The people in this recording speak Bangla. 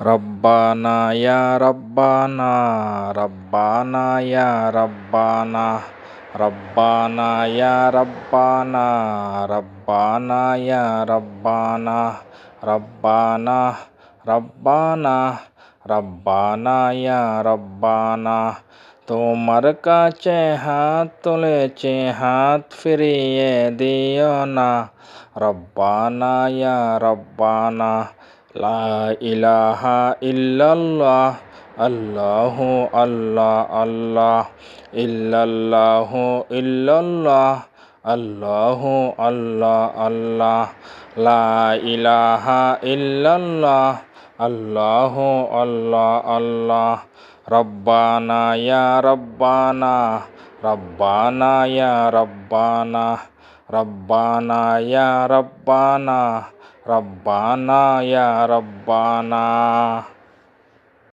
রব্বানা ইয়া রব্বানা, রব্বানা ইয়া রব্বানা, রব্বানা ইয়া রব্বানা, রব্বানা ইয়া রব্বানা, রব্বানা রব্বানা, রব্বানা ইয়া রব্বানা। তোমার কাছে হাত তুলেছি, হাত ফিরিয়ে দিও না। রব্বানা ইয়া রব্বানা, লা ইলাহা ইল্লাল্লাহ, আল্লাহু আল্লাহ আল্লাহ, ইল্লাল্লাহু ইল্লাল্লাহ, আল্লাহু আল্লাহ আল্লাহ, লা ইলাহা ইল্লাল্লাহ, আল্লাহু আল্লাহ আল্লাহ। রব্বানা ইয়া রব্বানা, রব্বানা ইয়া রব্বানা, রব্বানা ইয়া রব্বানা, রব্বানা ইয়া রব্বানা।